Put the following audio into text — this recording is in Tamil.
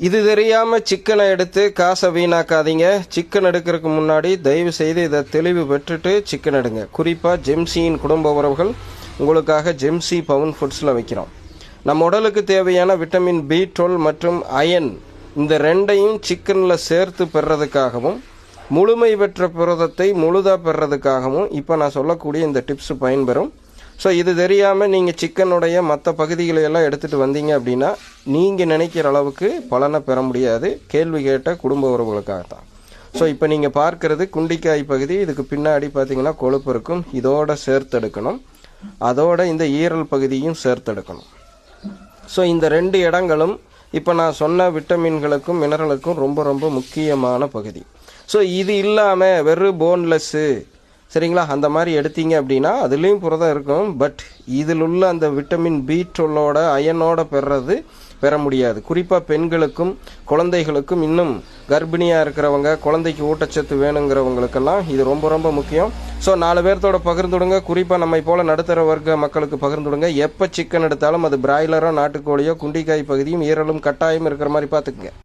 இது தெரியாமல் சிக்கனை எடுத்து காசை வீணாக்காதீங்க. சிக்கன் எடுக்கிறதுக்கு முன்னாடி தயவு செய்து இதை தெளிவு பெற்றுட்டு சிக்கன் எடுங்க. குறிப்பாக ஜெம்சியின் குடும்ப உறவுகள் உங்களுக்காக ஜெம்சி பவுன் ஃபுட்ஸில் வைக்கிறோம். நம்ம உடலுக்கு தேவையான விட்டமின் B12 மற்றும் அயன் இந்த ரெண்டையும் சிக்கனில் சேர்த்து பெறதுக்காகவும் முழுமை பெற்ற புரதத்தை முழுதாக பெறதுக்காகவும் இப்போ நான் சொல்லக்கூடிய இந்த டிப்ஸ் பயன்பெறும். ஸோ இது தெரியாமல் நீங்கள் சிக்கனுடைய மற்ற பகுதிகளை எல்லாம் எடுத்துகிட்டு வந்தீங்க அப்படின்னா நீங்கள் நினைக்கிற அளவுக்கு பலனை பெற முடியாது. கேள்வி கேட்ட குடும்ப உறவுகளுக்காகத்தான். ஸோ இப்போ நீங்கள் பார்க்கறது குண்டிக்காய் பகுதி. இதுக்கு பின்னாடி பார்த்தீங்கன்னா கொழுப்பு இருக்கும். இதோட சேர்த்தெடுக்கணும். அதோட இந்த ஈரல் பகுதியும் சேர்த்தெடுக்கணும். ஸோ இந்த 2 இடங்களும் இப்போ நான் சொன்ன விட்டமின்களுக்கும் மினரலுக்கும் ரொம்ப ரொம்ப முக்கியமான பகுதி. ஸோ இது இல்லாமல் வெறும் போன்லெஸ்ஸு சரிங்களா அந்த மாதிரி எடுத்தீங்க அப்படின்னா அதுலேயும் புரதம் இருக்கும். பட் இதில் உள்ள அந்த விட்டமின் B12 அயனோட பெற முடியாது. குறிப்பாக பெண்களுக்கும் குழந்தைகளுக்கும் இன்னும் கர்ப்பிணியாக இருக்கிறவங்க குழந்தைக்கு ஊட்டச்சத்து வேணுங்கிறவங்களுக்கெல்லாம் இது ரொம்ப ரொம்ப முக்கியம். ஸோ 4 பேர்த்தோட பகிர்ந்துடுங்க. குறிப்பாக நம்மை போல் நடுத்தர வர்க்க மக்களுக்கு பகிர்ந்துடுங்க. எப்போ சிக்கன் எடுத்தாலும் அது பிராய்லரோ நாட்டுக்கோழியோ குண்டிக்காய் பகுதியும் ஈரலும் கட்டாயம் இருக்கிற மாதிரி பார்த்துக்குங்க.